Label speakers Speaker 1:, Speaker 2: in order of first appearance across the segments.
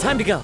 Speaker 1: Time to go.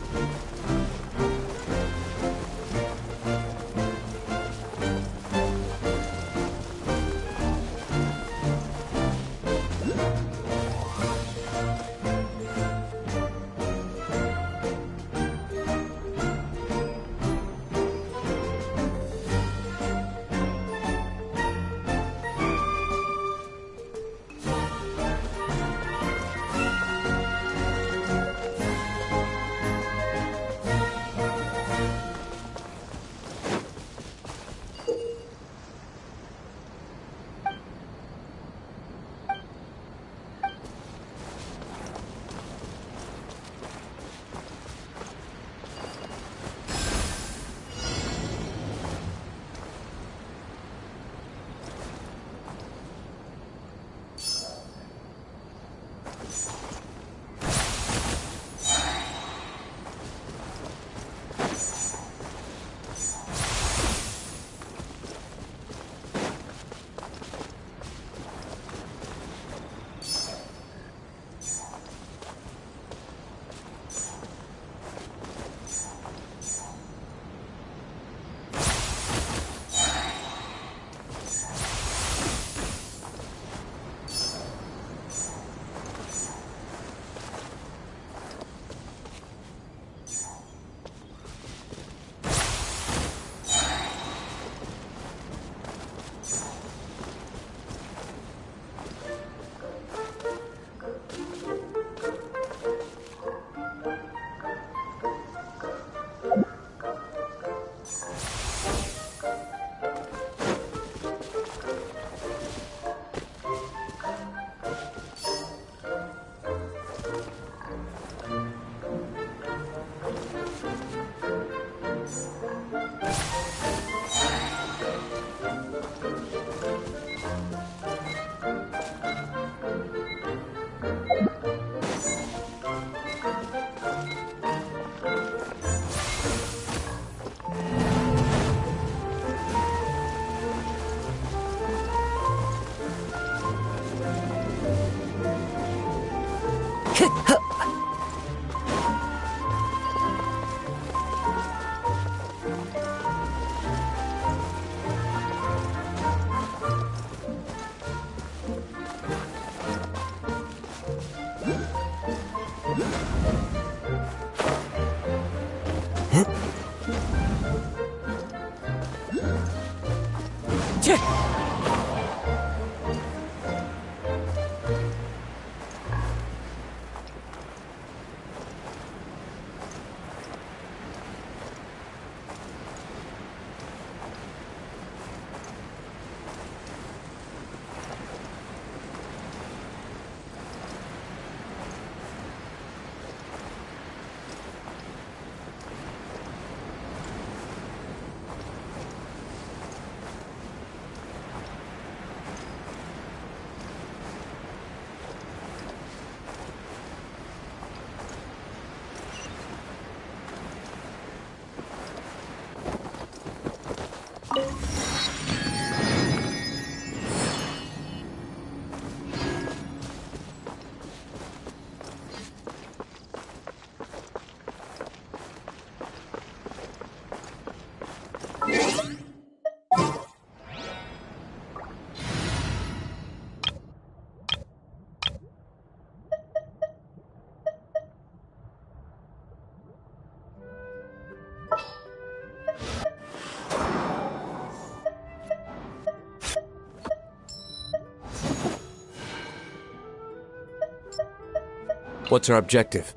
Speaker 2: What's our objective?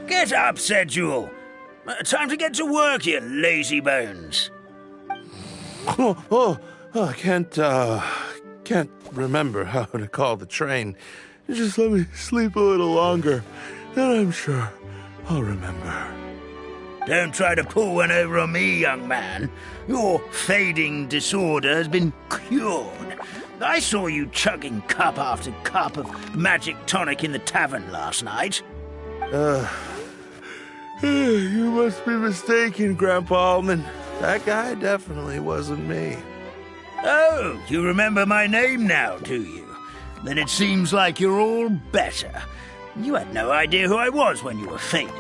Speaker 3: Get up, said Jewel. Time to get to work, you lazy bones.
Speaker 4: I can't remember how to call the train. Just let me sleep a little longer, then I'm sure I'll remember.
Speaker 3: Don't try to pull one over on me, young man. Your fading disorder has been cured. I saw you chugging cup after cup of magic tonic in the tavern last night.
Speaker 4: You must be mistaken, Grandpa Almond. That guy definitely wasn't me.
Speaker 3: Oh, you remember my name now, do you? Then it seems like you're all better. You had no idea who I was when you were fading.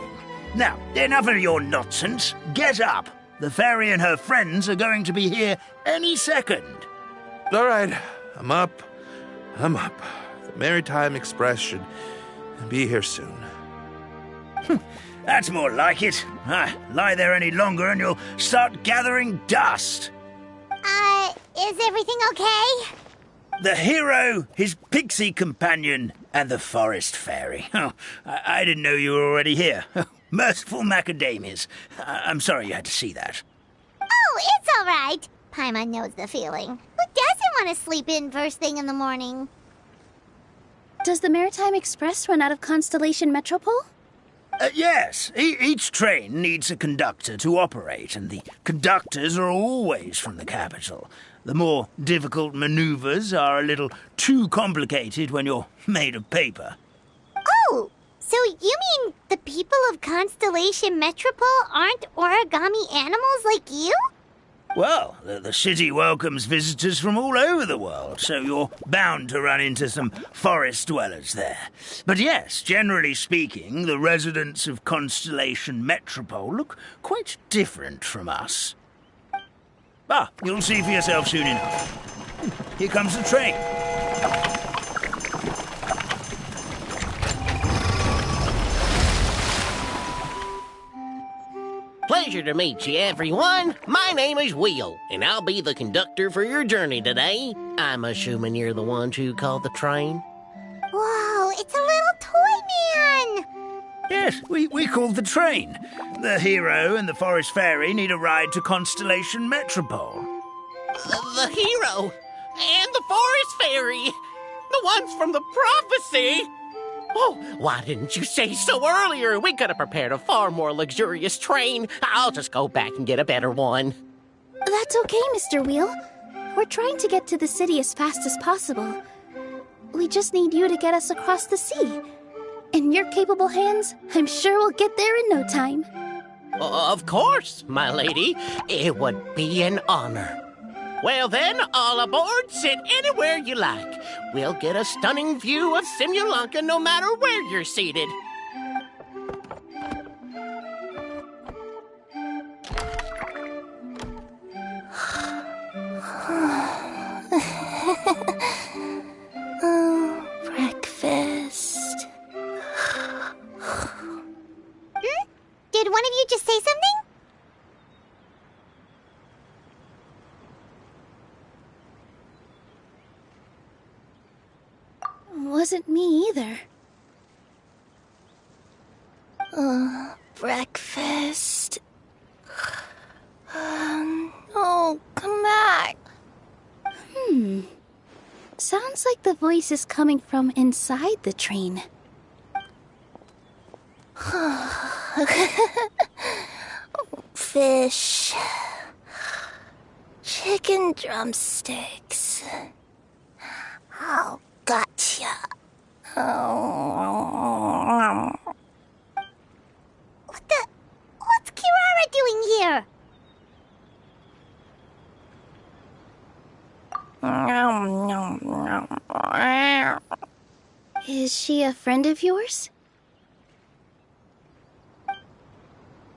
Speaker 3: Now, enough of your nonsense. Get up. The fairy and her friends are going to be here any second.
Speaker 4: All right, I'm up. The Maritime Express should be here soon.
Speaker 3: That's more like it. Lie there any longer and you'll start gathering dust.
Speaker 1: Is everything okay?
Speaker 3: The hero, his pixie companion, and the forest fairy. Oh, I didn't know you were already here. Merciful macadamias. I'm sorry you had to see that.
Speaker 1: Oh, it's all right. Paimon knows the feeling. Who doesn't want to sleep in first thing in the morning?
Speaker 2: Does the Maritime Express run out of Constellation Metropole?
Speaker 3: Yes. Each train needs a conductor to operate, and the conductors are always from the capital. The more difficult maneuvers are a little too complicated when you're made of paper.
Speaker 1: Oh, so you mean the people of Constellation Metropole aren't origami animals like you?
Speaker 3: Well, the city welcomes visitors from all over the world, so you're bound to run into some forest dwellers there. But yes, generally speaking, the residents of Constellation Metropole look quite different from us. You'll see for yourself soon enough. Here comes the train.
Speaker 5: Pleasure to meet you, everyone. My name is Will, and I'll be the conductor for your journey today. I'm assuming you're the ones who called the train.
Speaker 1: Whoa, it's a little toy man!
Speaker 3: Yes, we called the train. The hero and the forest fairy need a ride to Constellation Metropole.
Speaker 5: The hero and the forest fairy, the ones from the prophecy. Oh, why didn't you say so earlier? We could have prepared a far more luxurious train. I'll just go back and get a better one.
Speaker 2: That's okay, Mr. Wheel. We're trying to get to the city as fast as possible. We just need you to get us across the sea. In your capable hands, I'm sure we'll get there in no time.
Speaker 5: Of course, my lady. It would be an honor. Well then, all aboard, sit anywhere you like. We'll get a stunning view of Simulanka no matter where you're seated.
Speaker 2: Breakfast.
Speaker 1: Did one of you just say something?
Speaker 2: Wasn't me either.
Speaker 6: Breakfast. Oh, come back.
Speaker 2: Sounds like the voice is coming from inside the train.
Speaker 6: Fish. Chicken drumsticks. Oh, gotcha.
Speaker 1: What's Kirara doing here?
Speaker 2: Is she a friend of yours?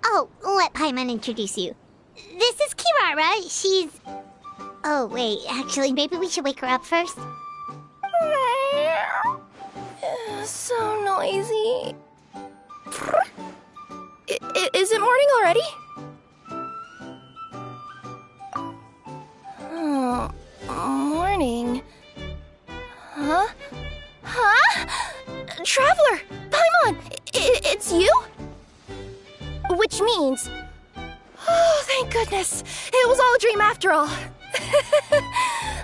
Speaker 1: Oh, let Paimon introduce you. This is Kirara. She's... Oh, wait. Actually, maybe we should wake her up first.
Speaker 6: So noisy. Is it morning already? Oh, morning. Huh? Traveler! Paimon! It's you? Which means... Oh, thank goodness. It was all a dream after all.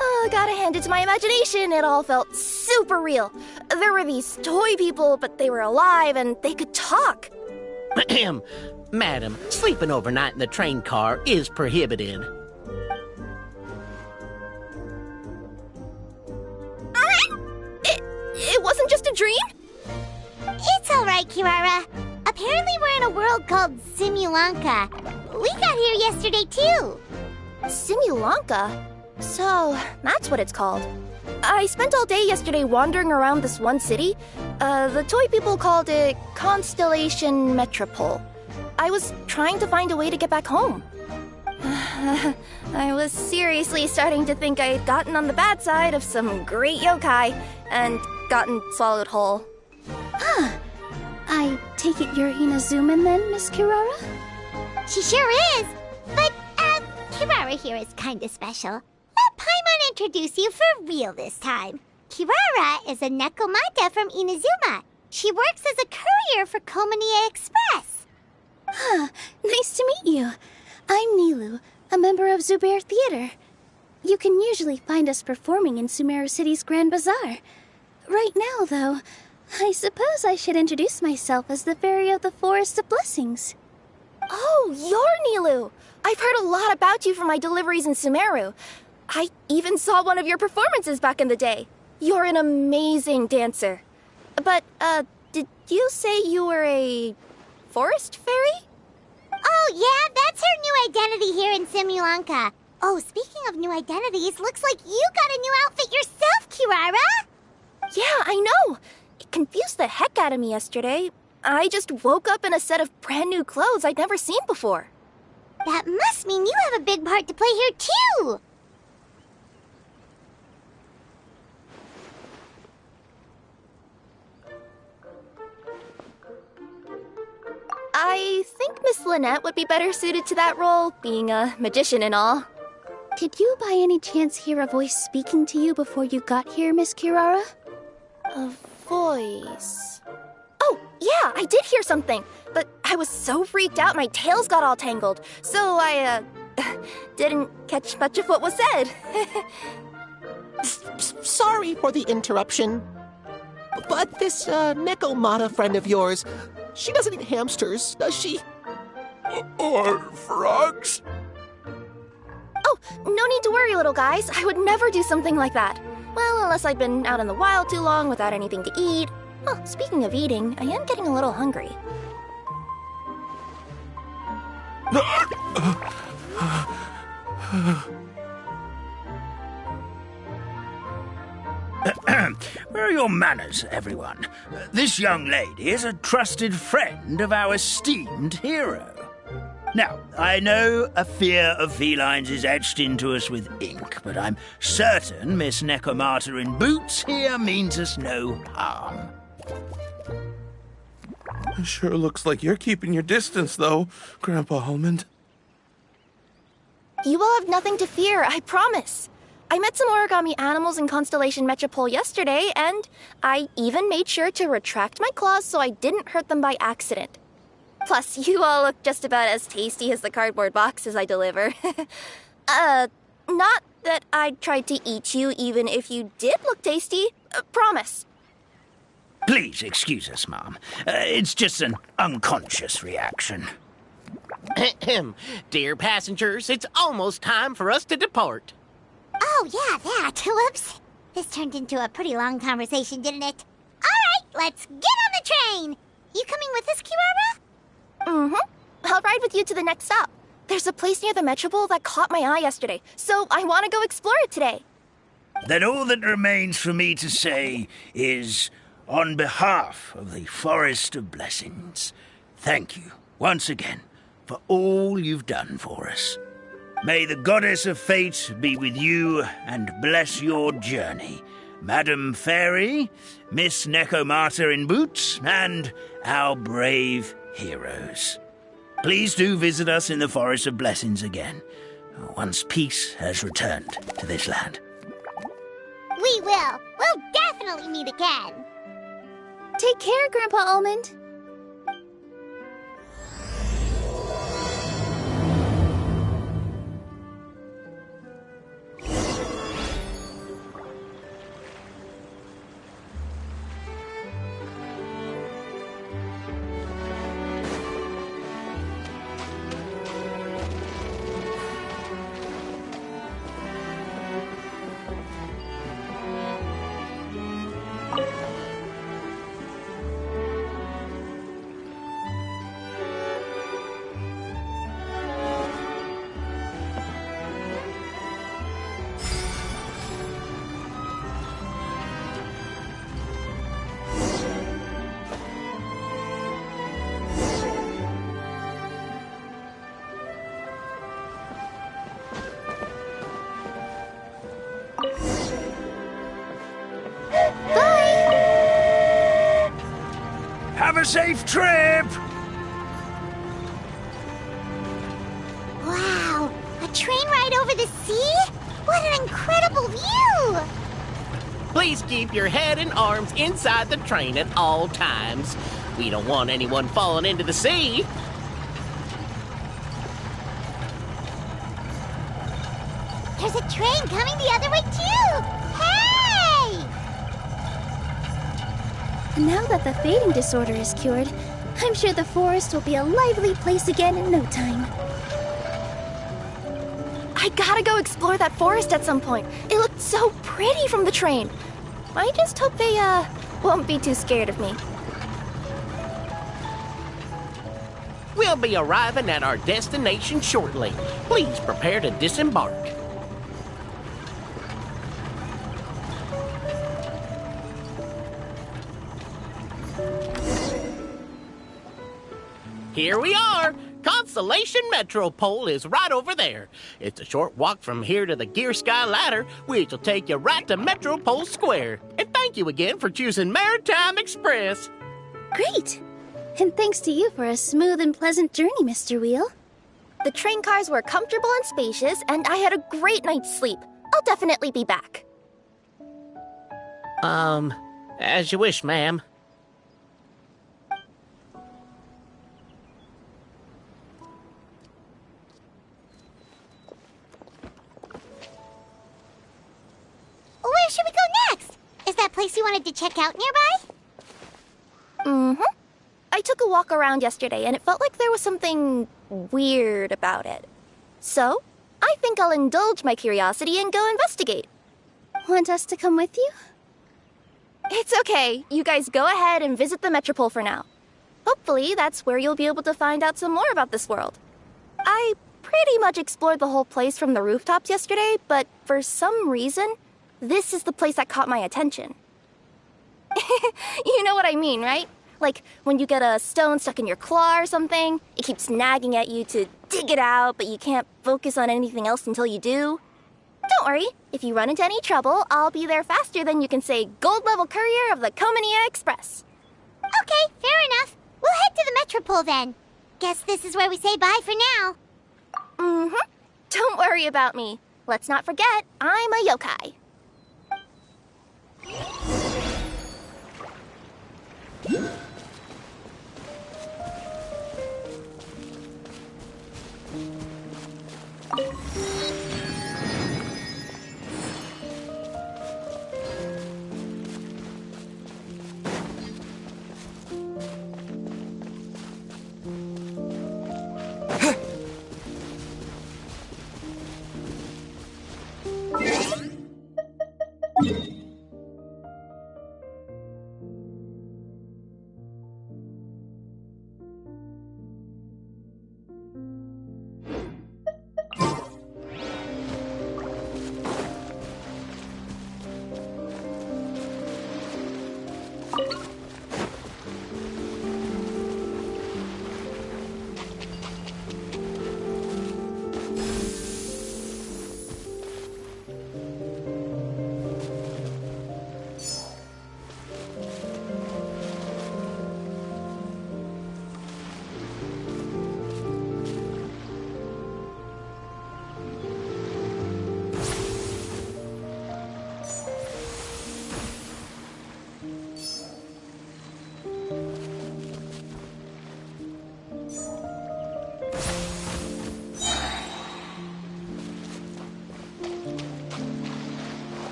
Speaker 6: Oh, gotta hand it to my imagination. It all felt super real. There were these toy people, but they were alive and they could talk.
Speaker 5: Ahem. Madam, sleeping overnight in the train car is prohibited.
Speaker 6: It wasn't just a dream?
Speaker 1: It's all right, Kirara. A Apparently we're in a world called Simulanka. We got here yesterday, too.
Speaker 6: Simulanka? So, that's what it's called. I spent all day yesterday wandering around this one city. The toy people called it Constellation Metropole. I was trying to find a way to get back home. I was seriously starting to think I had gotten on the bad side of some great yokai and gotten swallowed whole.
Speaker 2: I take it you're Inazuman then, Miss Kirara?
Speaker 1: She sure is. But, Kirara here is kinda special. Let Paimon introduce you for real this time. Kirara is a Nekomata from Inazuma. She works as a courier for Komania Express.
Speaker 2: Nice to meet you. I'm Nilu, a member of Zubair Theater. You can usually find us performing in Sumeru City's Grand Bazaar. Right now, though, I suppose I should introduce myself as the Fairy of the Forest of Blessings.
Speaker 6: Oh, you're Nilu! I've heard a lot about you from my deliveries in Sumeru. I even saw one of your performances back in the day. You're an amazing dancer. But, did you say you were a forest fairy?
Speaker 1: Oh, yeah, that's her new identity here in Simulanka. Oh, speaking of new identities, looks like you got a new outfit yourself, Kirara.
Speaker 6: Yeah, I know. It confused the heck out of me yesterday. I just woke up in a set of brand new clothes I'd never seen before.
Speaker 1: That must mean you have a big part to play here, too.
Speaker 6: I think Miss Lynette would be better suited to that role, being a magician and all.
Speaker 2: Did you by any chance hear a voice speaking to you before you got here, Miss Kirara?
Speaker 6: A voice... Oh, yeah, I did hear something, but I was so freaked out my tails got all tangled, so I, didn't catch much of what was said.
Speaker 5: Sorry for the interruption. But this, Nekomata friend of yours, she doesn't eat hamsters, does she?
Speaker 4: Or frogs?
Speaker 6: Oh, no need to worry, little guys. I would never do something like that. Well, unless I'd been out in the wild too long without anything to eat. Oh, speaking of eating, I am getting a little hungry.
Speaker 3: Where are your manners, everyone? This young lady is a trusted friend of our esteemed hero. Now, I know a fear of felines is etched into us with ink, but I'm certain Miss Nekomata in boots here means us no harm.
Speaker 4: It sure looks like you're keeping your distance, though, Grandpa Almond.
Speaker 6: You will have nothing to fear, I promise. I met some origami animals in Constellation Metropole yesterday, and I even made sure to retract my claws so I didn't hurt them by accident. Plus, you all look just about as tasty as the cardboard boxes I deliver. Not that I'd try to eat you even if you did look tasty. Promise.
Speaker 3: Please excuse us, Mom. It's just an unconscious reaction.
Speaker 5: Dear passengers, it's almost time for us to depart.
Speaker 1: Oh, yeah, that. Whoops. This turned into a pretty long conversation, didn't it? All right, let's get on the train. You coming with us, Kirara?
Speaker 6: Mm-hmm. I'll ride with you to the next stop. There's a place near the Metropole that caught my eye yesterday, so I want to go explore it today.
Speaker 3: Then all that remains for me to say is, on behalf of the Forest of Blessings, thank you once again for all you've done for us. May the Goddess of Fate be with you and bless your journey, Madam Fairy, Miss Nekomata in boots, and our brave heroes. Please do visit us in the Forest of Blessings again, once peace has returned to this land.
Speaker 1: We will. We'll definitely meet again.
Speaker 2: Take care, Grandpa Almond.
Speaker 3: a safe trip!
Speaker 1: Wow, a train ride over the sea? What an incredible view!
Speaker 5: Please keep your head and arms inside the train at all times. We don't want anyone falling into the sea.
Speaker 1: There's a train coming the other way, too! Hey!
Speaker 2: Now that the fading disorder is cured, I'm sure the forest will be a lively place again in no time.
Speaker 6: I gotta go explore that forest at some point. It looked so pretty from the train. I just hope they, won't be too scared of me.
Speaker 5: We'll be arriving at our destination shortly. Please prepare to disembark. Here we are! Constellation Metropole is right over there. It's a short walk from here to the Gear Sky Ladder, which will take you right to Metropole Square. And thank you again for choosing Maritime Express.
Speaker 2: Great! And thanks to you for a smooth and pleasant journey, Mr. Wheel.
Speaker 6: The train cars were comfortable and spacious, and I had a great night's sleep. I'll definitely be back.
Speaker 5: As you wish, ma'am.
Speaker 1: Where should we go next? Is that place you wanted to check out nearby?
Speaker 6: Mm-hmm. I took a walk around yesterday, and it felt like there was something weird about it. So, I think I'll indulge my curiosity and go investigate.
Speaker 2: Want us to come with you?
Speaker 6: It's okay. You guys go ahead and visit the Metropole for now. Hopefully, that's where you'll be able to find out some more about this world. I pretty much explored the whole place from the rooftops yesterday, but for some reason, this is the place that caught my attention. You know what I mean, right? Like, when you get a stone stuck in your claw or something, it keeps nagging at you to dig it out, but you can't focus on anything else until you do. Don't worry, if you run into any trouble, I'll be there faster than you can say gold-level courier of the Comania Express.
Speaker 1: Okay, fair enough. We'll head to the Metropole then. Guess this is where we say bye for now.
Speaker 6: Mm-hmm. Don't worry about me. Let's not forget, I'm a yokai.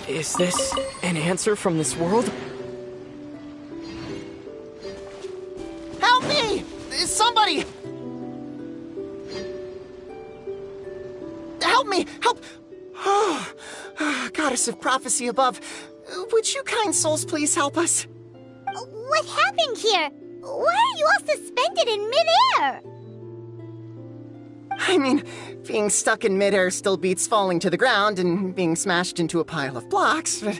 Speaker 7: Is this an answer from this world?
Speaker 5: Help me! Somebody! Help me! Help! Goddess of prophecy above, would you kind souls please help us?
Speaker 1: What happened here? Why are you all suspended in midair?
Speaker 5: I mean, being stuck in midair still beats falling to the ground and being smashed into a pile of blocks, but...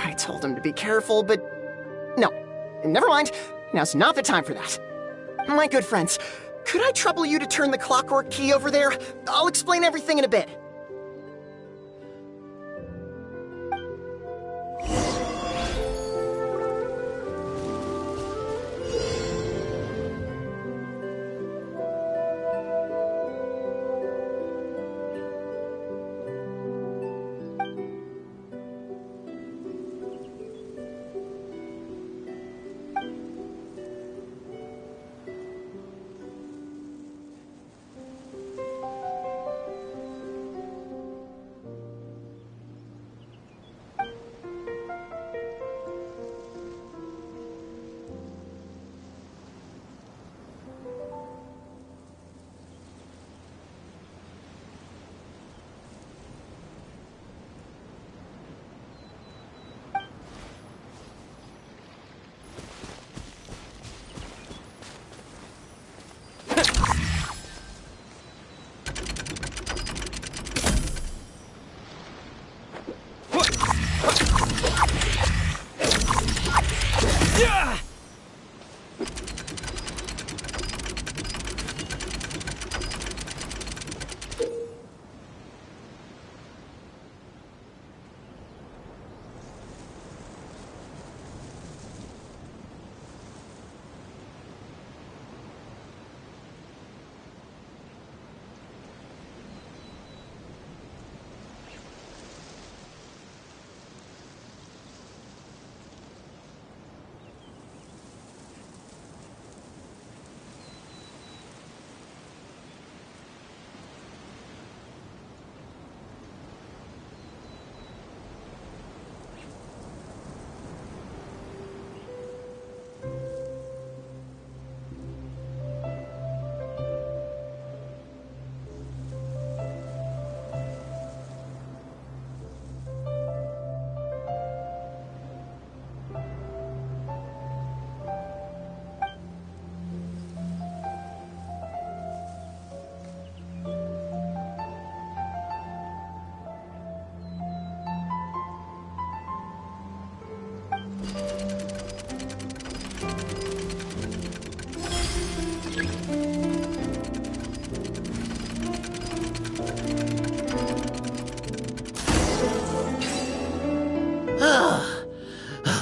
Speaker 5: I told him to be careful, but... No, never mind. Now's not the time for that. My good friends, could I trouble you to turn the clockwork key over there? I'll explain everything in a bit.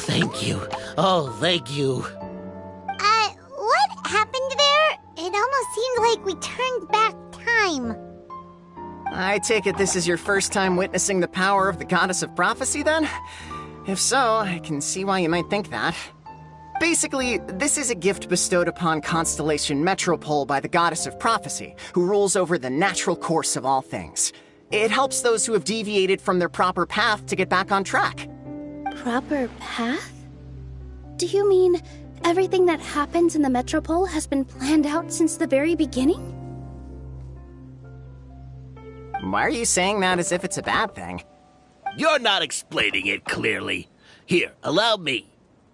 Speaker 5: Thank you. Oh, thank you.
Speaker 1: What happened there? It almost seemed like we turned back time.
Speaker 5: I take it this is your first time witnessing the power of the Goddess of Prophecy, then? If so, I can see why you might think that. Basically, this is a gift bestowed upon Constellation Metropole by the Goddess of Prophecy, who rules over the natural course of all things. It helps those who have deviated from their proper path to get back on track.
Speaker 2: Proper path? Do you mean everything that happens in the Metropole has been planned out since the very beginning?
Speaker 5: Why are you saying that as if it's a bad thing?
Speaker 8: You're not explaining it clearly. Here, allow me.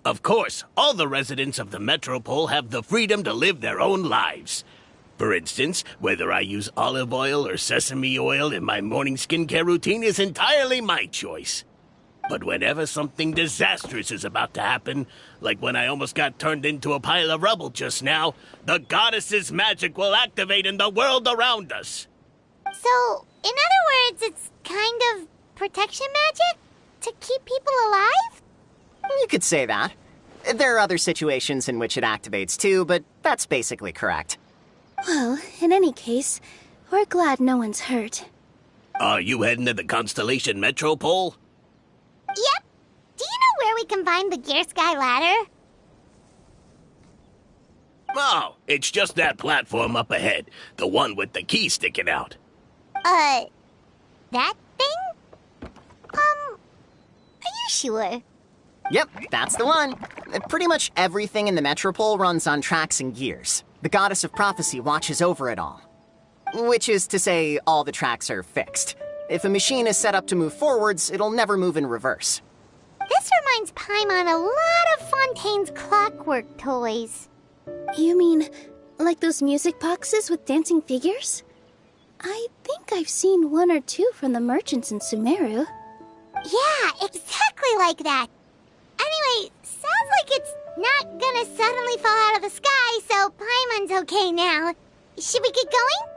Speaker 8: Of course, all the residents of the Metropole have the freedom to live their own lives. For instance, whether I use olive oil or sesame oil in my morning skincare routine is entirely my choice. But whenever something disastrous is about to happen, like when I almost got turned into a pile of rubble just now, the goddess's magic will activate in the world around us.
Speaker 1: So, in other words, it's kind of protection magic? To keep people alive?
Speaker 5: You could say that. There are other situations in which it activates too, but that's basically correct.
Speaker 2: Well, in any case, we're glad no one's hurt.
Speaker 8: Are you heading to the Constellation Metropole?
Speaker 1: Yep. Do you know where we can find the Gear Sky Ladder?
Speaker 8: Oh, it's just that platform up ahead. The one with the key sticking out.
Speaker 1: That thing? Are you sure?
Speaker 9: Yep, that's the one. Pretty much everything in the Metropole runs on tracks and gears. The goddess of prophecy watches over it all. Which is to say, all the tracks are fixed. If a machine is set up to move forwards, it'll never move in reverse.
Speaker 1: This reminds Paimon a lot of Fontaine's clockwork toys.
Speaker 2: You mean, like those music boxes with dancing figures? I think I've seen one or two from the merchants in Sumeru.
Speaker 1: Yeah, exactly like that. Anyway, sounds like it's not gonna suddenly fall out of the sky, so Paimon's okay now. Should we get going?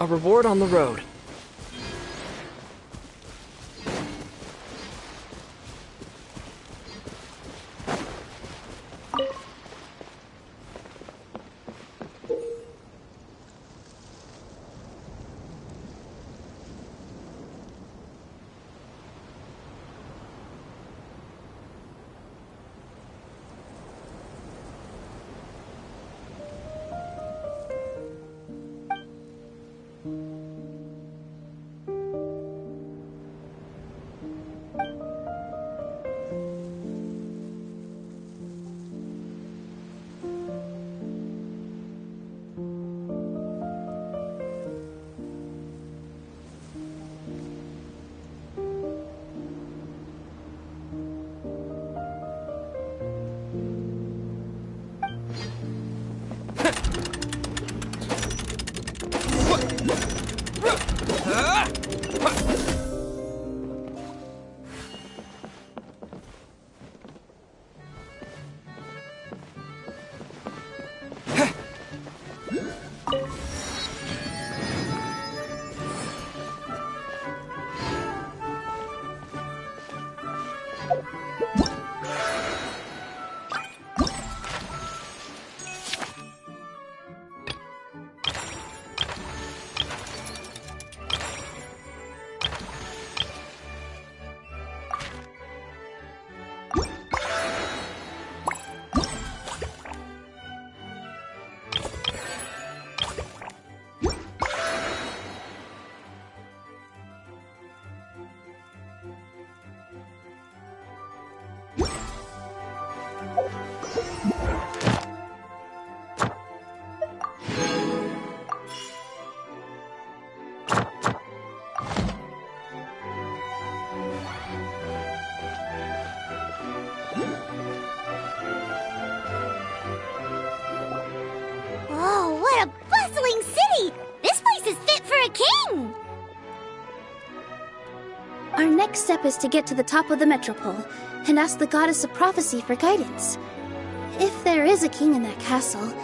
Speaker 7: A reward on the road.
Speaker 2: Our next step is to get to the top of the Metropole and ask the Goddess of Prophecy for guidance. If there is a king in that castle,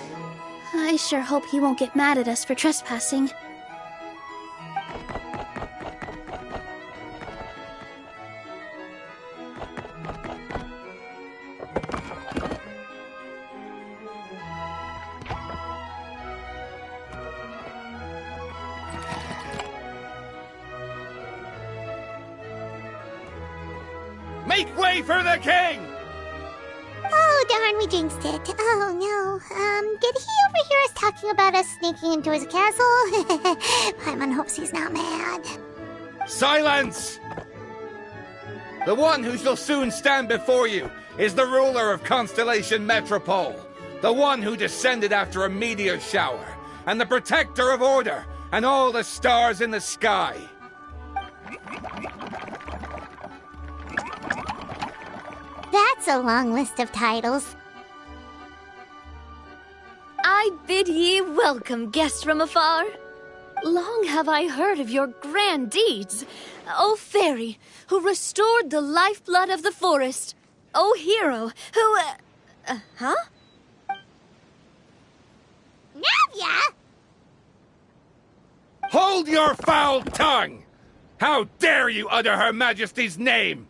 Speaker 2: I sure hope he won't get mad at us for trespassing.
Speaker 10: Make way for the king!
Speaker 1: Oh, darn darn, we jinxed it. Oh, no. Did he overhear us talking about us sneaking into his castle? Paimon hopes he's not mad.
Speaker 10: Silence! The one who shall soon stand before you is the ruler of Constellation Metropole, the one who descended after a meteor shower, and the protector of order and all the stars in the sky.
Speaker 1: That's a long list of titles.
Speaker 2: I bid ye welcome, guests from afar. Long have I heard of your grand deeds, O fairy, who restored the lifeblood of the forest, O hero, who... huh?
Speaker 1: Navia!
Speaker 10: Hold your foul tongue! How dare you utter Her Majesty's name?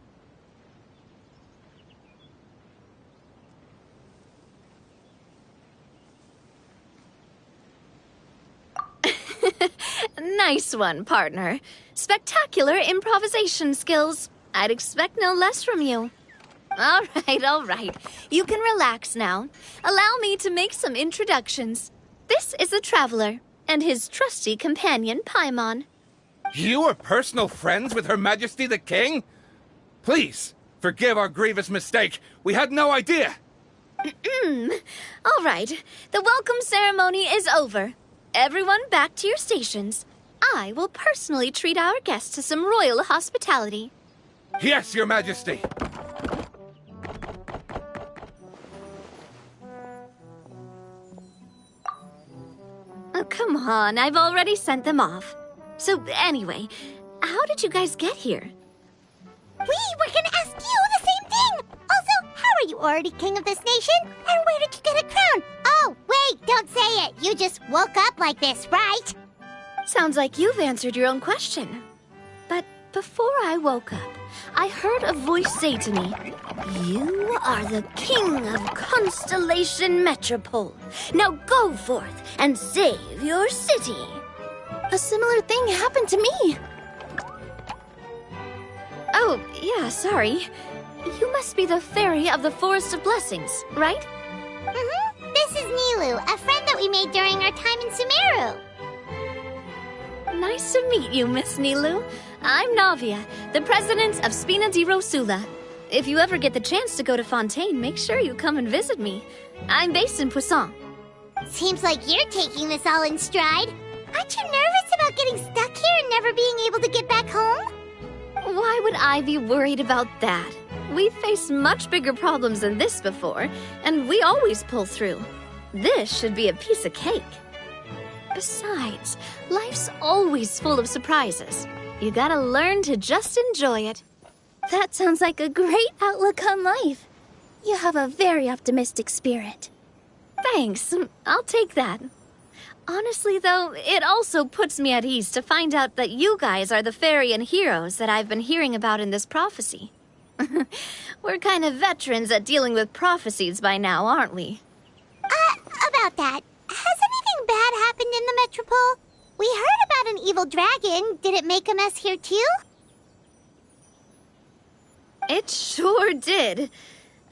Speaker 2: Nice one, partner. Spectacular improvisation skills. I'd expect no less from you. All right. You can relax now. Allow me to make some introductions. This is the Traveler, and his trusty companion, Paimon.
Speaker 10: You are personal friends with Her Majesty the King? Please, forgive our grievous mistake. We had no idea.
Speaker 2: All right. The welcome ceremony is over. Everyone back to your stations. I will personally treat our guests to some royal hospitality.
Speaker 10: Yes, Your Majesty.
Speaker 2: Oh, come on. I've already sent them off. So, anyway, how did you guys get here?
Speaker 1: We were gonna ask you the same thing! Also, how are you already king of this nation? And where did you get a crown? Oh, wait, don't say it! You just woke up like this, right?
Speaker 2: Sounds like you've answered your own question. But before I woke up, I heard a voice say to me, "You are the king of Constellation Metropole. Now go forth and save your city."
Speaker 6: A similar thing happened to me.
Speaker 2: Oh, yeah, sorry. You must be the fairy of the Forest of Blessings, right?
Speaker 1: Mm-hmm. This is Nilu, a friend that we made during our time in Sumeru.
Speaker 2: Nice to meet you, Miss Nilu. I'm Navia, the president of Spina di Rosula. If you ever get the chance to go to Fontaine, make sure you come and visit me. I'm based in Poisson.
Speaker 1: Seems like you're taking this all in stride. Aren't you nervous about getting stuck here and never being able to get back home?
Speaker 2: Why would I be worried about that? We've faced much bigger problems than this before, and we always pull through. This should be a piece of cake. Besides, life's always full of surprises. You gotta learn to just enjoy it.
Speaker 6: That sounds like a great outlook on life. You have a very optimistic spirit.
Speaker 2: Thanks, I'll take that. Honestly, though, it also puts me at ease to find out that you guys are the fairy and heroes that I've been hearing about in this prophecy. We're kind of veterans at dealing with prophecies by now, aren't we?
Speaker 1: About that, has anything bad happened in the Metropole? We heard about an evil dragon. Did it make a mess here too?
Speaker 2: It sure did.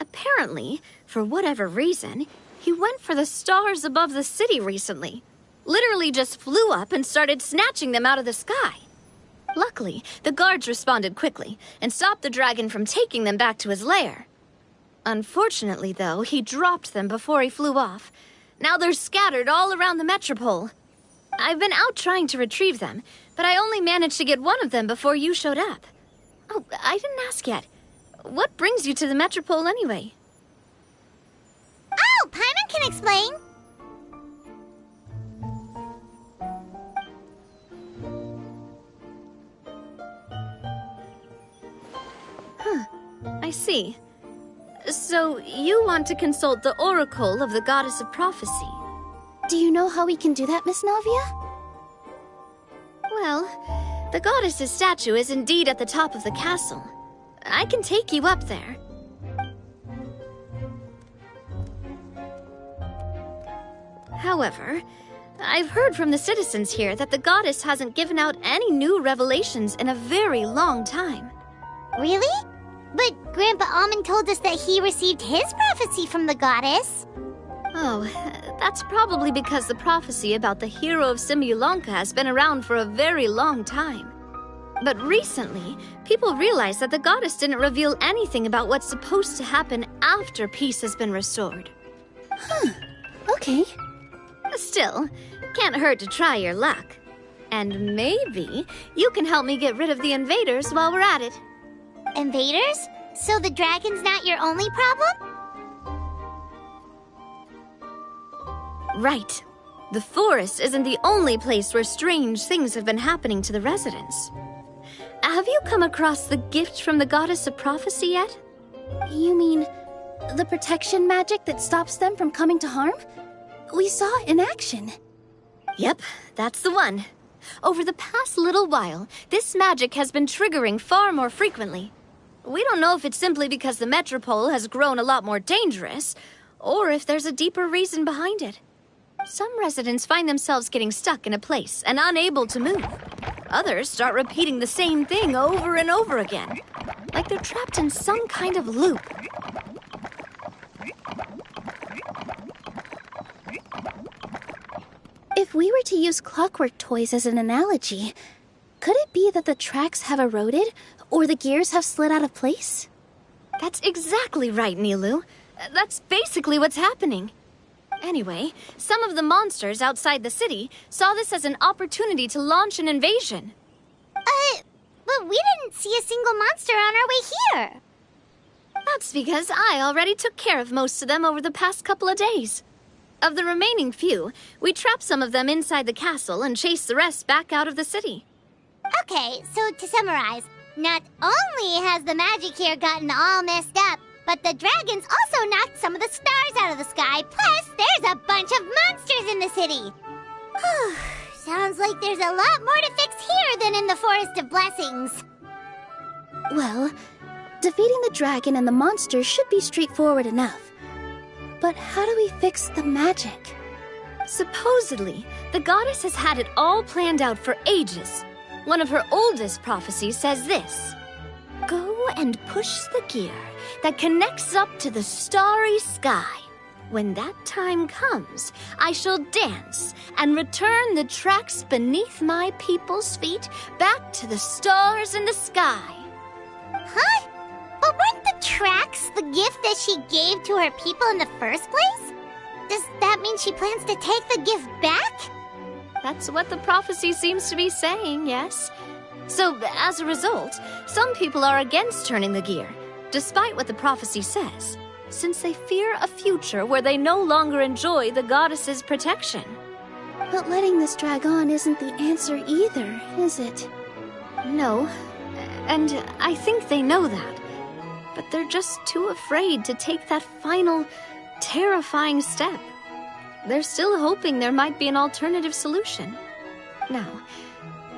Speaker 2: Apparently, for whatever reason, he went for the stars above the city recently. Literally just flew up and started snatching them out of the sky. Luckily, the guards responded quickly and stopped the dragon from taking them back to his lair. Unfortunately, though, he dropped them before he flew off. Now they're scattered all around the Metropole. I've been out trying to retrieve them, but I only managed to get one of them before you showed up. Oh, I didn't ask yet. What brings you to the Metropole anyway?
Speaker 1: Oh, Paimon can explain.
Speaker 2: I see. So, you want to consult the oracle of the Goddess of Prophecy.
Speaker 6: Do you know how we can do that, Miss Navia?
Speaker 2: Well, the goddess's statue is indeed at the top of the castle. I can take you up there. However, I've heard from the citizens here that the goddess hasn't given out any new revelations in a very long time.
Speaker 1: Really? But Grandpa Almond told us that he received his prophecy from the goddess.
Speaker 2: Oh, that's probably because the prophecy about the hero of Simulanka has been around for a very long time. But recently, people realized that the goddess didn't reveal anything about what's supposed to happen after peace has been restored.
Speaker 6: Okay.
Speaker 2: Still, can't hurt to try your luck. And maybe you can help me get rid of the invaders while we're at it.
Speaker 1: Invaders? So the dragon's not your only problem?
Speaker 2: Right. The forest isn't the only place where strange things have been happening to the residents. Have you come across the gift from the goddess of prophecy yet?
Speaker 6: You mean the protection magic that stops them from coming to harm? We saw it in action.
Speaker 2: Yep, that's the one. Over the past little while, this magic has been triggering far more frequently. We don't know if it's simply because the metropole has grown a lot more dangerous, or if there's a deeper reason behind it. Some residents find themselves getting stuck in a place and unable to move. Others start repeating the same thing over and over again, like they're trapped in some kind of loop.
Speaker 6: If we were to use clockwork toys as an analogy, could it be that the tracks have eroded or the gears have slid out of place?
Speaker 2: That's exactly right, Nilu. That's basically what's happening. Anyway, some of the monsters outside the city saw this as an opportunity to launch an invasion.
Speaker 1: But we didn't see a single monster on our way here.
Speaker 2: That's because I already took care of most of them over the past couple of days. Of the remaining few, we trapped some of them inside the castle and chased the rest back out of the city.
Speaker 1: Okay, so to summarize, not only has the magic here gotten all messed up, but the dragons also knocked some of the stars out of the sky, plus there's a bunch of monsters in the city. Sounds like there's a lot more to fix here than in the Forest of Blessings.
Speaker 6: Well, defeating the dragon and the monsters should be straightforward enough. But how do we fix the magic?
Speaker 2: Supposedly, the goddess has had it all planned out for ages. One of her oldest prophecies says this: "Go and push the gear that connects up to the starry sky. When that time comes, I shall dance and return the tracks beneath my people's feet back to the stars in the sky."
Speaker 1: Huh? But weren't the tracks the gift that she gave to her people in the first place? Does that mean she plans to take the gift back?
Speaker 2: That's what the prophecy seems to be saying, yes. So, as a result, some people are against turning the gear, despite what the prophecy says, since they fear a future where they no longer enjoy the goddess's protection.
Speaker 6: But letting this drag on isn't the answer either, is it?
Speaker 2: No, and I think they know that. But they're just too afraid to take that final, terrifying step. They're still hoping there might be an alternative solution. Now,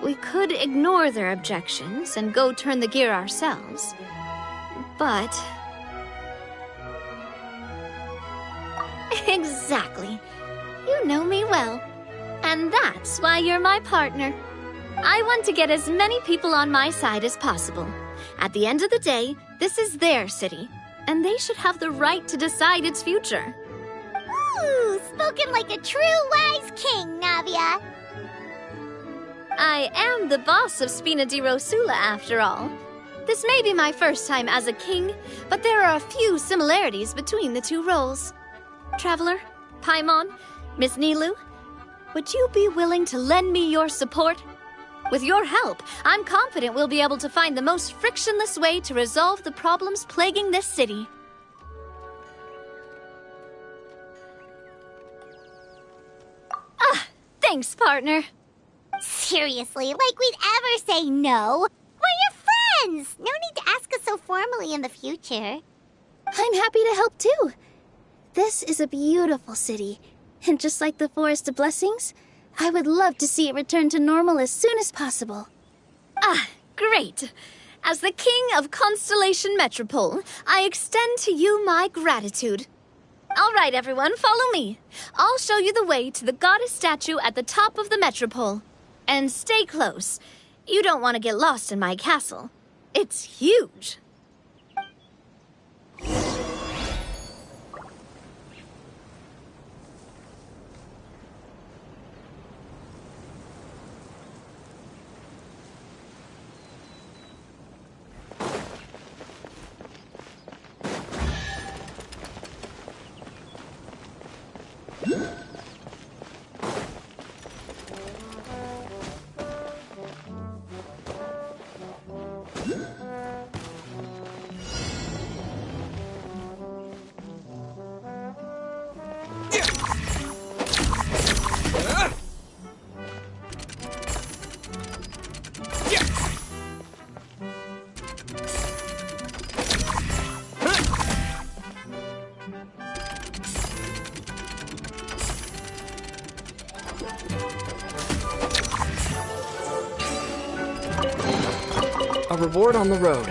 Speaker 2: we could ignore their objections and go turn the gear ourselves. But... Exactly. You know me well. And that's why you're my partner. I want to get as many people on my side as possible. At the end of the day, this is their city, and they should have the right to decide its future.
Speaker 1: Ooh, spoken like a true wise king, Navia.
Speaker 2: I am the boss of Spina di Rosula, after all. This may be my first time as a king, but there are a few similarities between the two roles. Traveler, Paimon, Miss Nilu, would you be willing to lend me your support? With your help, I'm confident we'll be able to find the most frictionless way to resolve the problems plaguing this city. Thanks, partner.
Speaker 1: Seriously, like we'd ever say no. We're your friends. No need to ask us so formally in the future.
Speaker 6: I'm happy to help too. This is a beautiful city, and just like the Forest of Blessings, I would love to see it return to normal as soon as possible.
Speaker 2: Great. As the King of Constellation Metropole, I extend to you my gratitude. All right, everyone, follow me. I'll show you the way to the goddess statue at the top of the Metropole. And stay close. You don't want to get lost in my castle. It's huge.
Speaker 7: A reward on the road.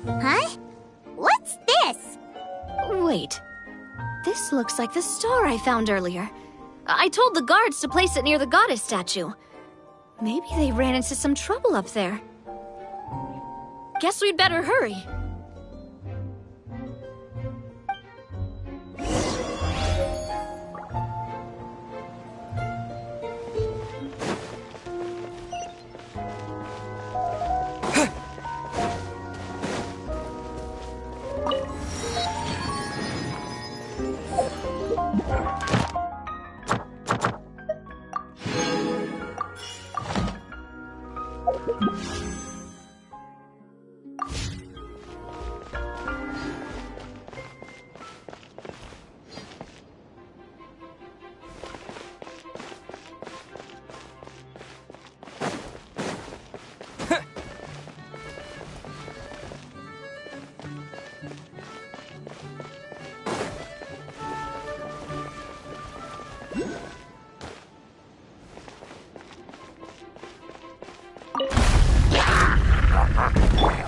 Speaker 1: Huh? What's this?
Speaker 2: Wait. This looks like the star I found earlier. I told the guards to place it near the goddess statue. Maybe they ran into some trouble up there. Guess we'd better hurry.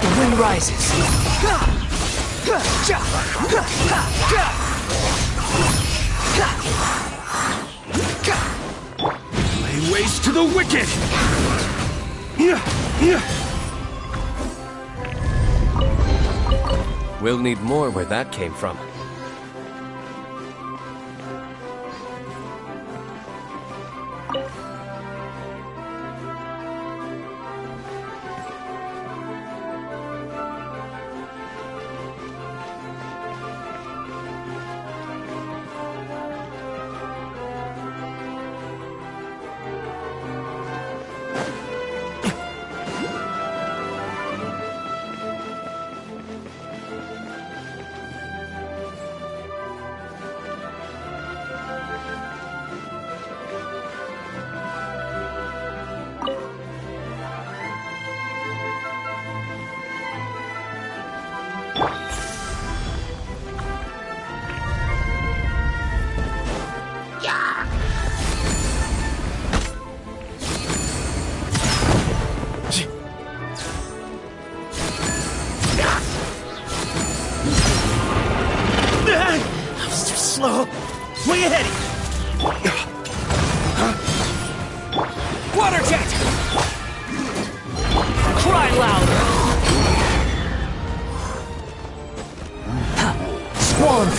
Speaker 7: The wind rises.
Speaker 3: Lay waste to the wicked!
Speaker 11: We'll need more where that came from.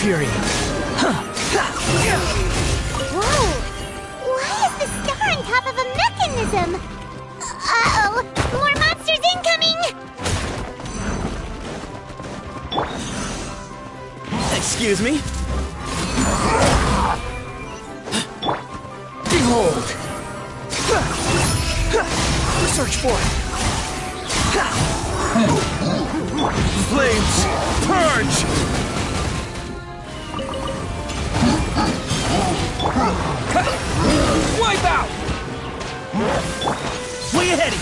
Speaker 7: Fury!
Speaker 1: Whoa! Why is the star on top of a mechanism? Uh-oh! More monsters incoming!
Speaker 7: Excuse me? Behold! Search for it!
Speaker 4: Flames! Purge!
Speaker 7: Wipe out!
Speaker 3: Where you heading?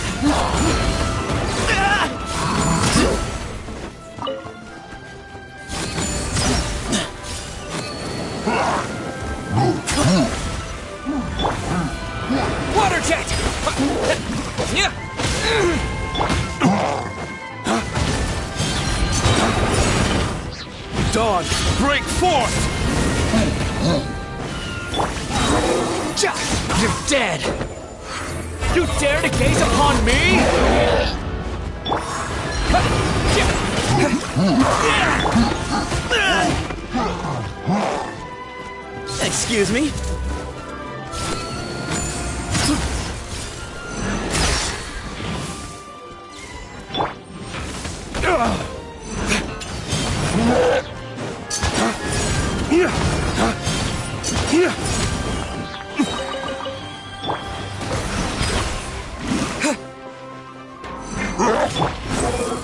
Speaker 7: Water jet!
Speaker 4: Dawn, break forth!
Speaker 7: You're dead! You dare to gaze upon me? Excuse me?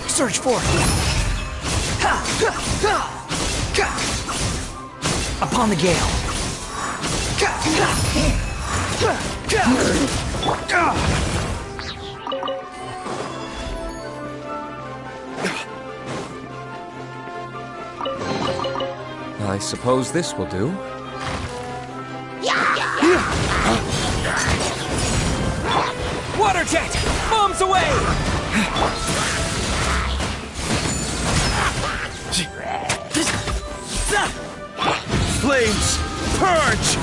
Speaker 7: Search for it. Upon the gale.
Speaker 11: I suppose this will do.
Speaker 7: Water jet! Bombs away!
Speaker 4: Flames! Purge!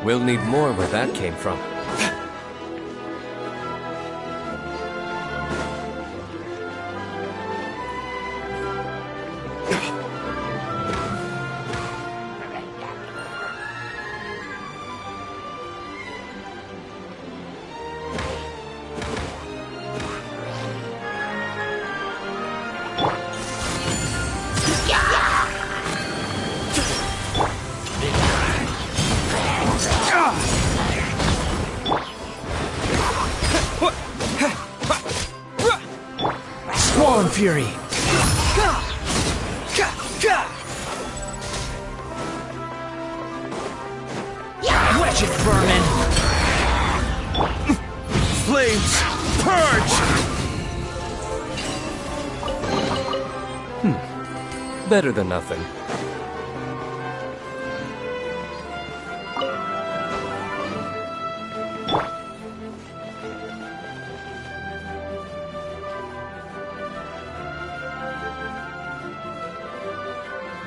Speaker 11: We'll need more where that came from.
Speaker 7: Swarm Fury! Wretched vermin!
Speaker 4: Flames! Purge!
Speaker 11: Better than nothing.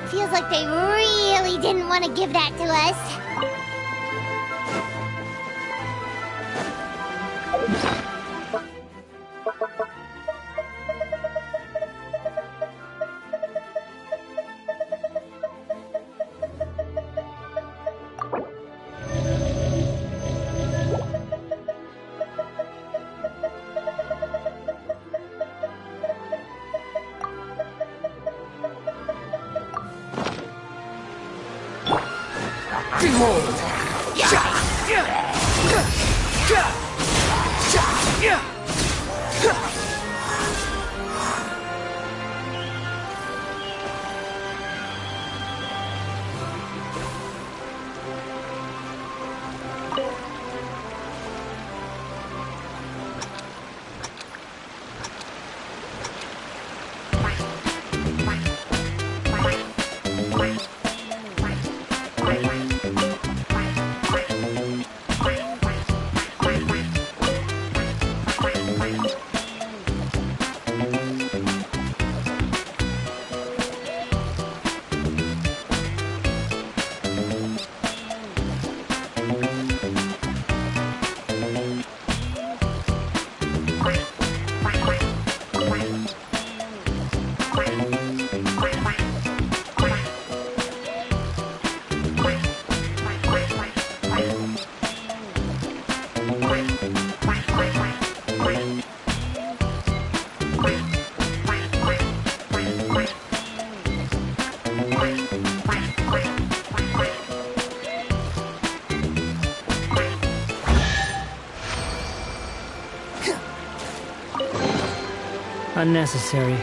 Speaker 1: Feels like they really didn't want to give that to us.
Speaker 7: Behold!
Speaker 12: Unnecessary.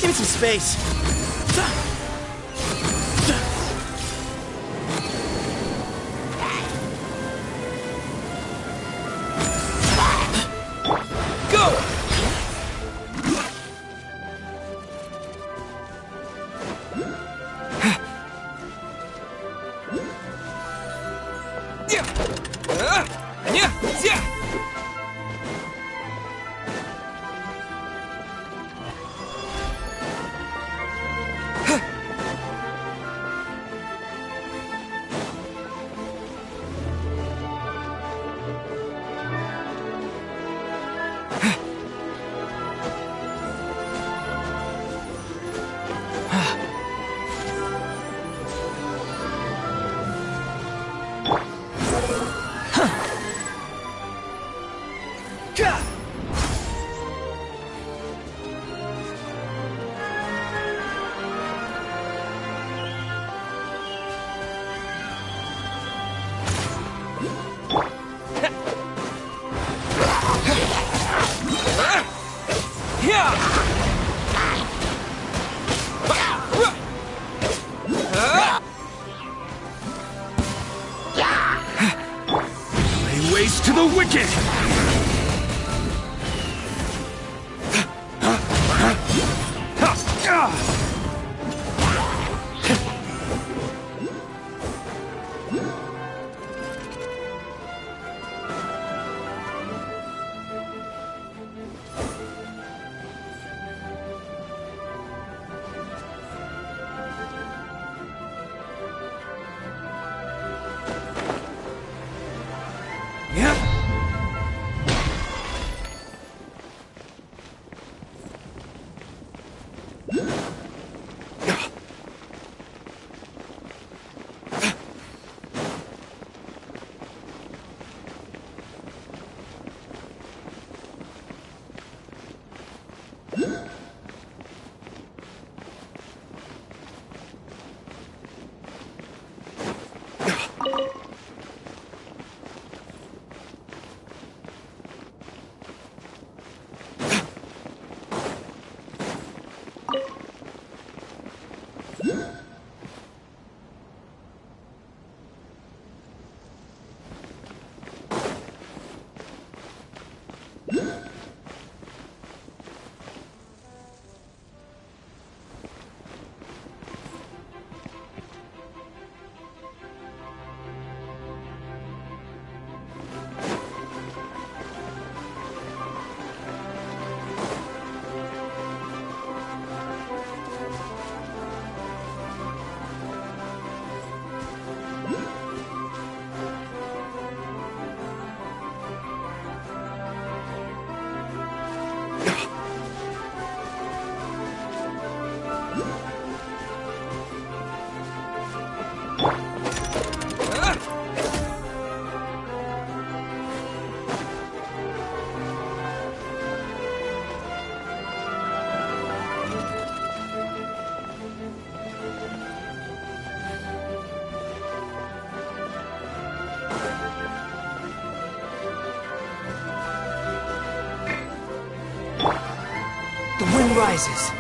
Speaker 13: Give me some space. Go!
Speaker 3: Lay waste to the wicked!
Speaker 12: The wind rises.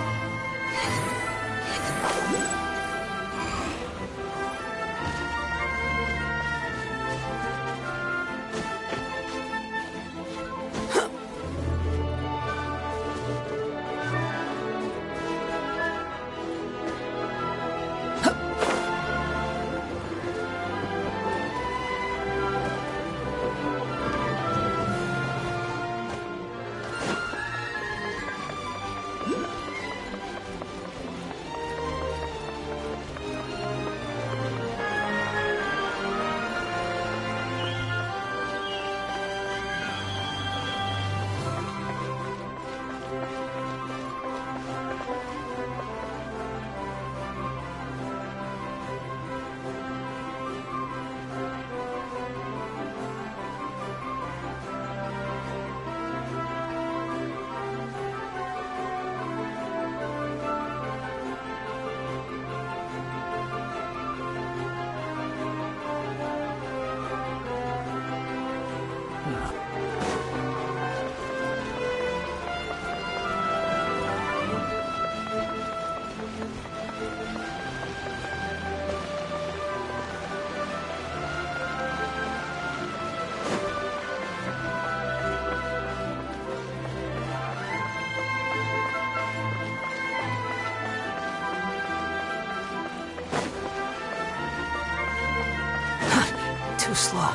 Speaker 12: slow.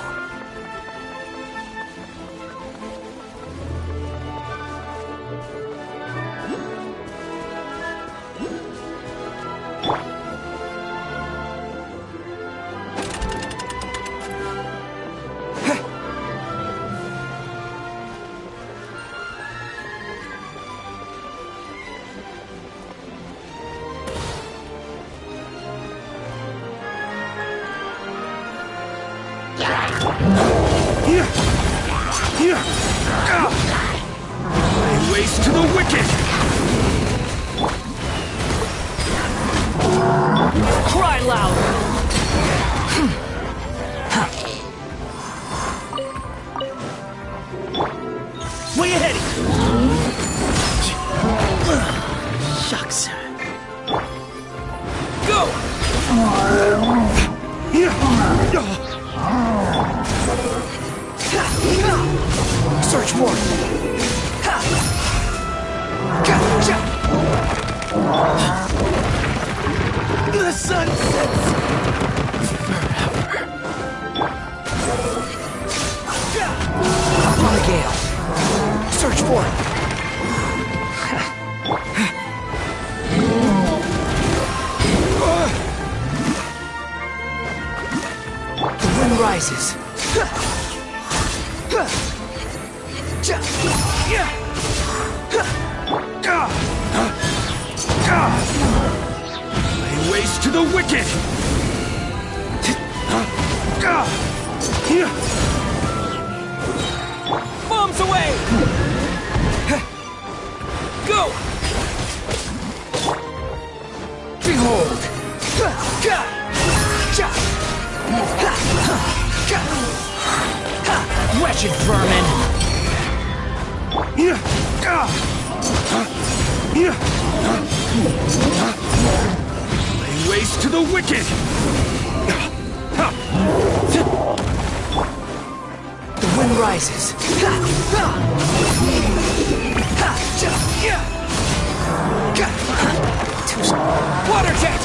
Speaker 3: Lay waste to the wicked!
Speaker 12: Cry loud!
Speaker 13: Where you heading? Shucks.
Speaker 12: Go! Search for it!
Speaker 13: The sun sets forever.
Speaker 12: On a gale. Search for it! The wind rises.
Speaker 3: Lay waste to the wicked!
Speaker 12: Bombs away! Go! Behold! Wretched vermin!
Speaker 3: Lay waste to the wicked!
Speaker 12: The wind rises. Water jet!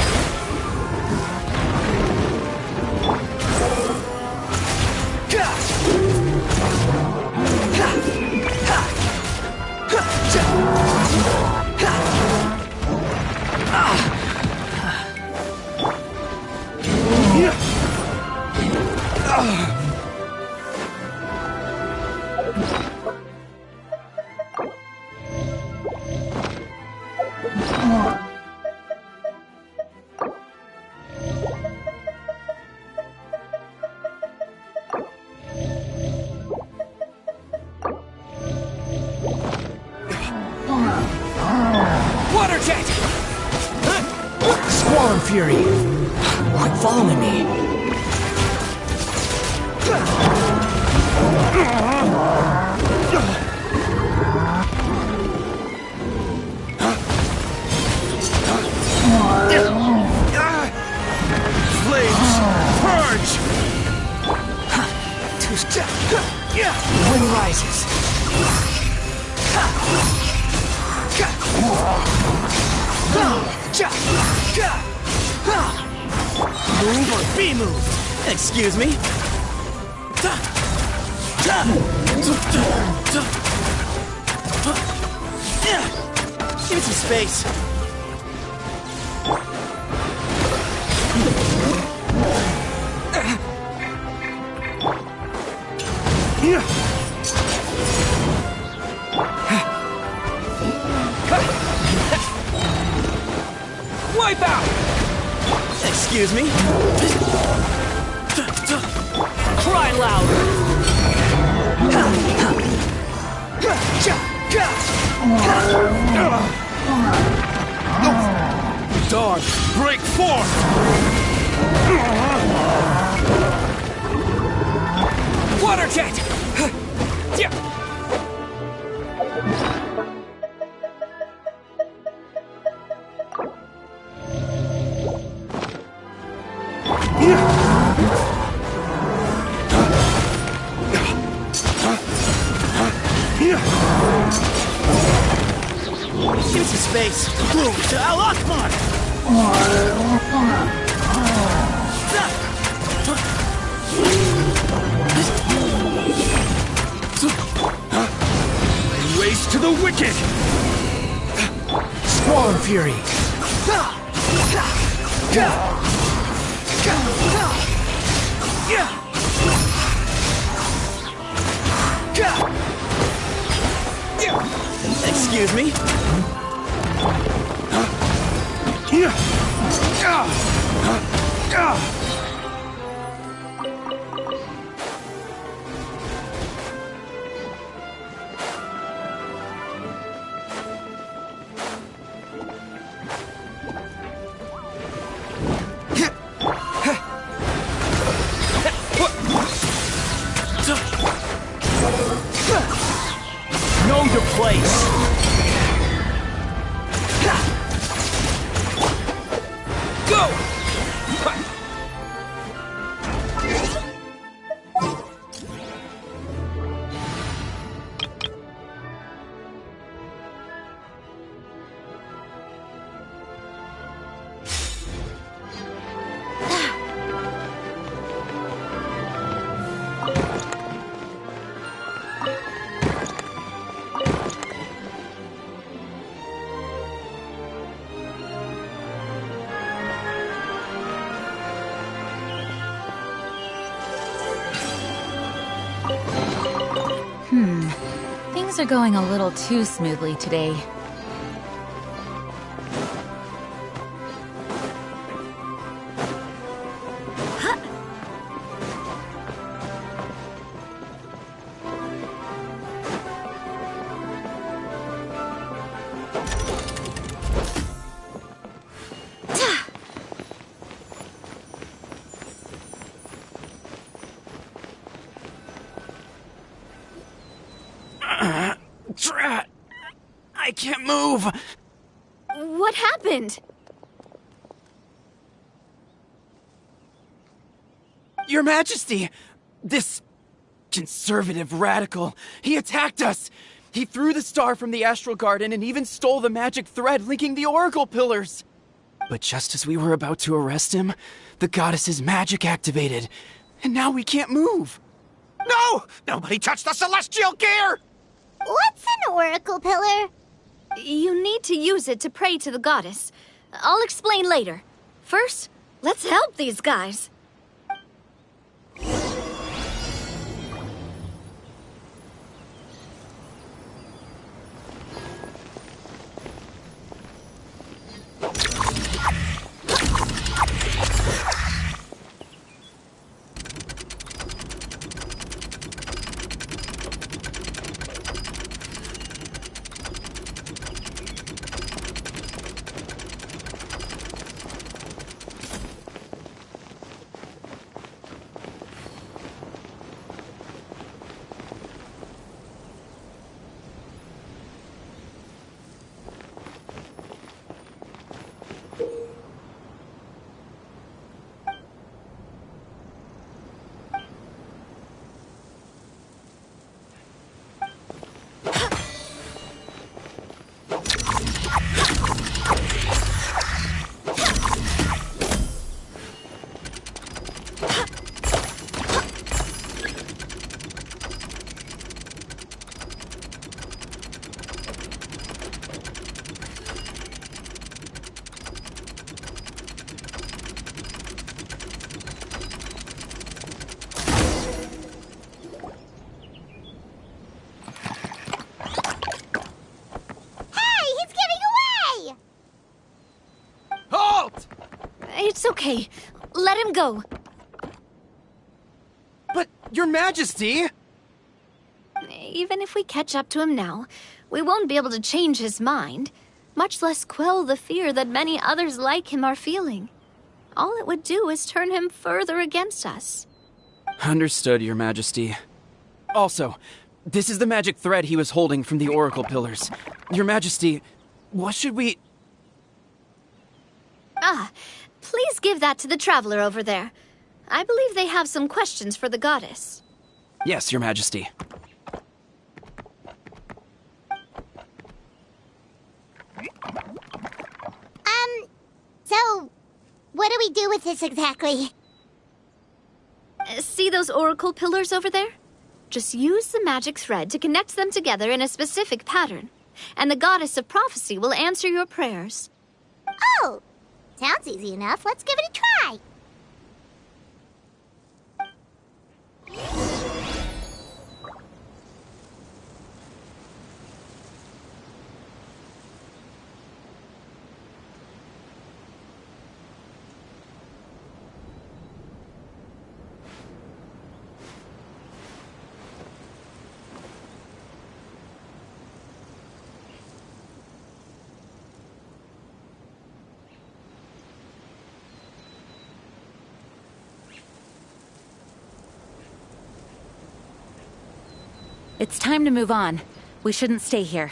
Speaker 12: Water jet! Squall Fury! Quit following me!
Speaker 3: Flames! Purge!
Speaker 12: Wind rises.
Speaker 13: Move or be moved. Excuse me. Give me some space.
Speaker 12: Wipe out!
Speaker 13: Excuse me.
Speaker 12: Cry loud!
Speaker 3: Dog, break forth!
Speaker 12: Water jet!
Speaker 13: Give me some space. Boom to Al Akbar!
Speaker 12: Face to the wicked! Squall Fury!
Speaker 13: Excuse me?
Speaker 12: Know your place! Go!
Speaker 14: Things are going a little too smoothly today.
Speaker 12: Drat! I can't move!
Speaker 6: What happened?
Speaker 13: Your Majesty! This conservative radical, he attacked us! He threw the star from the Astral Garden and even stole the magic thread linking the Oracle Pillars! But just as we were about to arrest him, the goddess's magic activated, and now we can't move!
Speaker 10: No! Nobody touched the celestial gear!
Speaker 1: What's an oracle pillar?
Speaker 6: You need to use it to pray to the goddess. I'll explain later. First, let's help these guys. It's okay. Let him go.
Speaker 13: But, Your Majesty!
Speaker 6: Even if we catch up to him now, we won't be able to change his mind, much less quell the fear that many others like him are feeling. All it would do is turn him further against us.
Speaker 13: Understood, Your Majesty. Also, this is the magic thread he was holding from the Oracle Pillars. Your Majesty, what should we...
Speaker 6: Please give that to the traveler over there. I believe they have some questions for the goddess.
Speaker 13: Yes, Your Majesty.
Speaker 1: So, what do we do with this exactly?
Speaker 6: See those Oracle Pillars over there?
Speaker 2: Just use the magic thread to connect them together in a specific pattern, and the Goddess of Prophecy will answer your prayers.
Speaker 1: Oh, sounds easy enough. Let's give it a try.
Speaker 14: It's time to move on. We shouldn't stay here.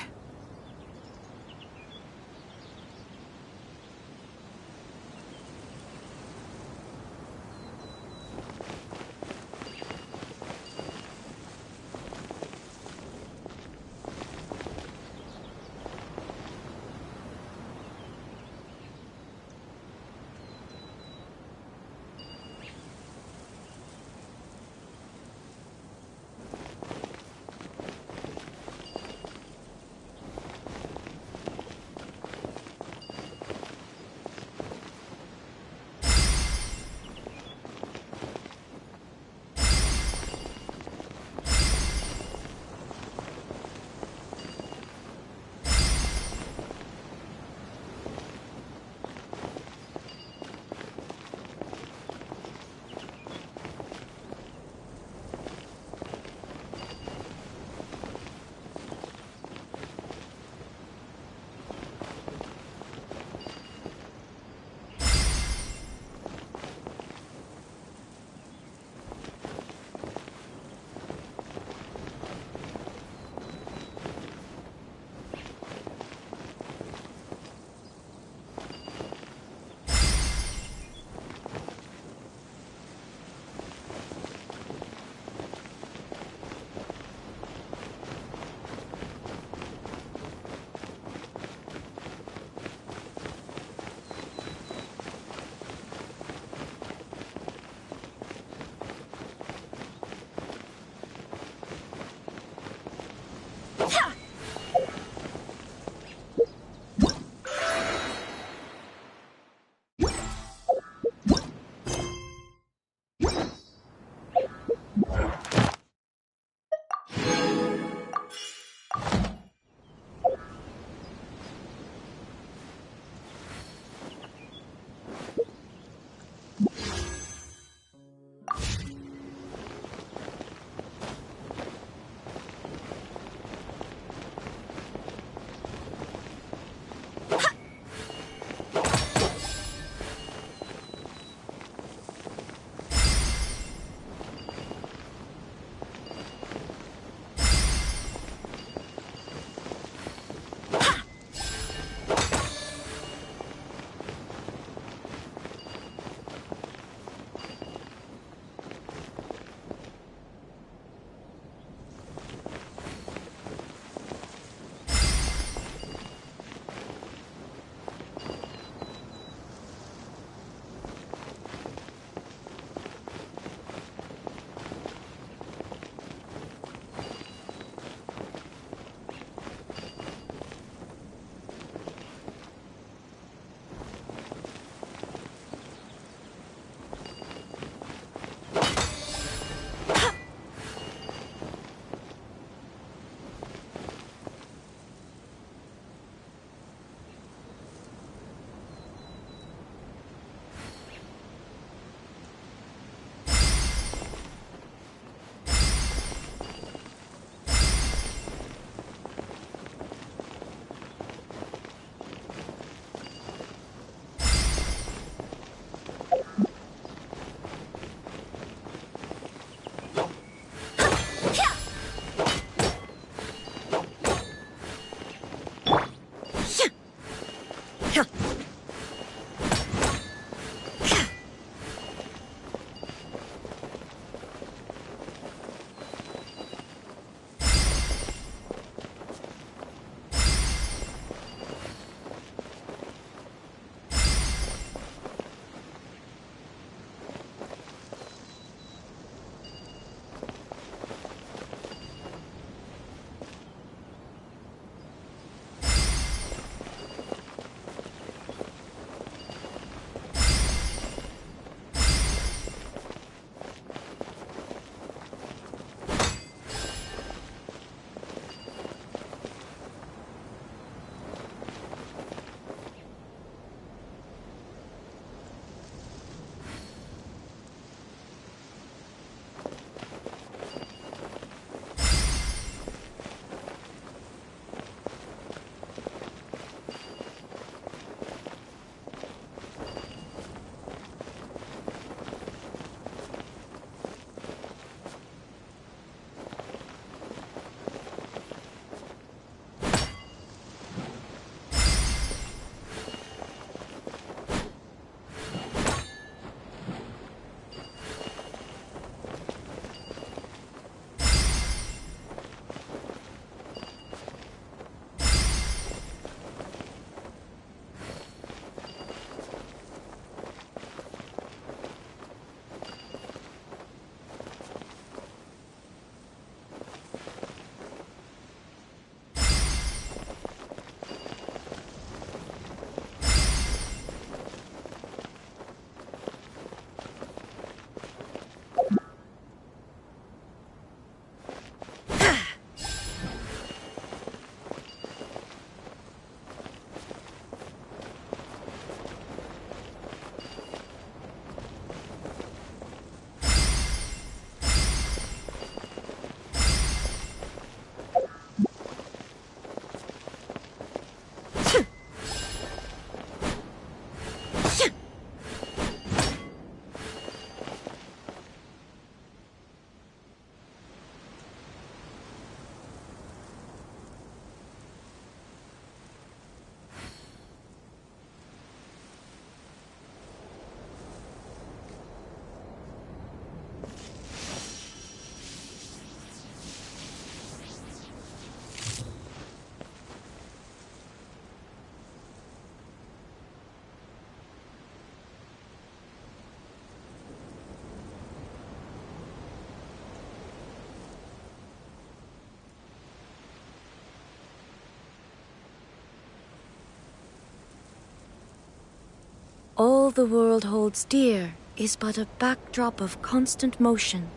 Speaker 15: All the world holds dear is but a backdrop of constant motion.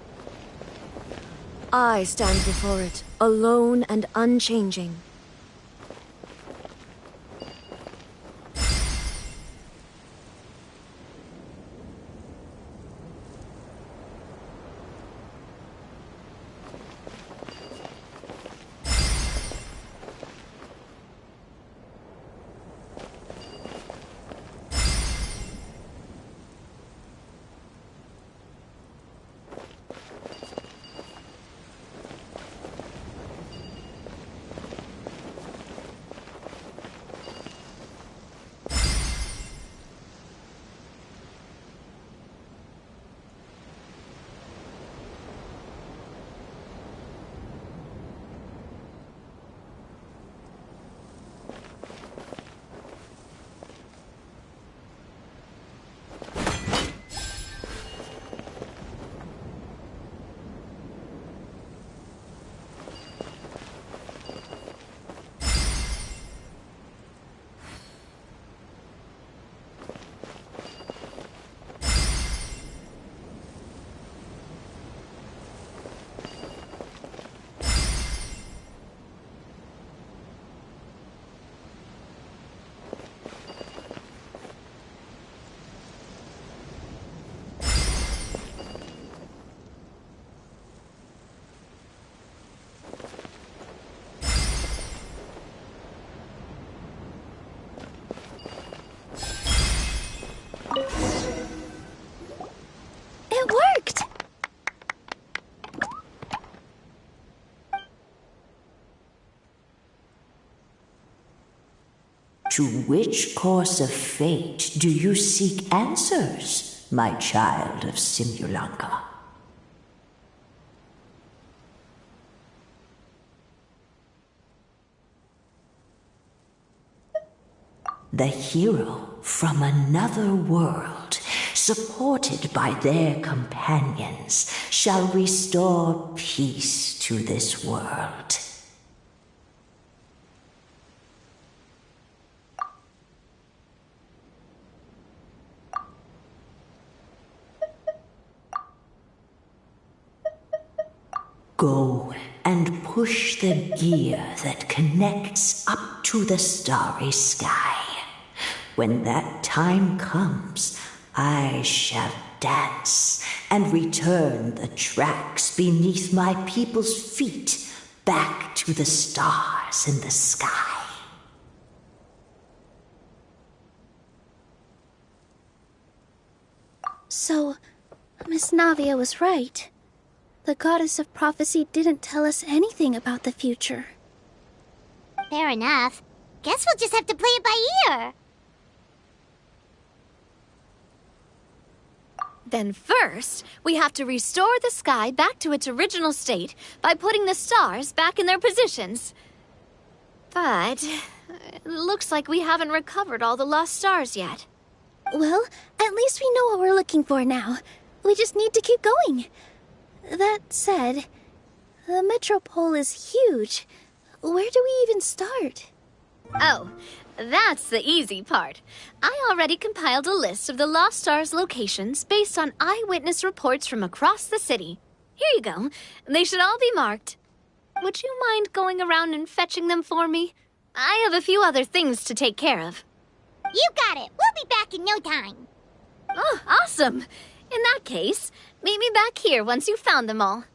Speaker 15: I stand before it, alone and unchanging.
Speaker 2: It worked!
Speaker 16: To which course of fate do you seek answers, my child of Simulanka? The hero from another world, supported by their companions, shall restore peace to this world. Go and push the gear that connects up to the starry sky. When that time comes, I shall dance and return the tracks beneath my people's feet back to the stars in the sky.
Speaker 2: So, Miss Navia was right. The goddess of prophecy didn't tell us anything about the future.
Speaker 1: Fair enough. Guess we'll just have to play it by ear.
Speaker 6: Then first, we have to restore the sky back to its original state by putting the stars back in their positions. But it looks like we haven't recovered all the lost stars yet.
Speaker 2: Well, at least we know what we're looking for now. We just need to keep going. That said, the Metropole is huge. Where do we even start?
Speaker 6: Oh, that's the easy part. I already compiled a list of the Lost Stars locations based on eyewitness reports from across the city. Here you go. They should all be marked. Would you mind going around and fetching them for me? I have a few other things to take care of.
Speaker 1: You got it. We'll be back in no time.
Speaker 6: Oh, awesome. In that case, meet me back here once you've found them all.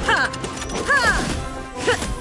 Speaker 15: Ha! Ha!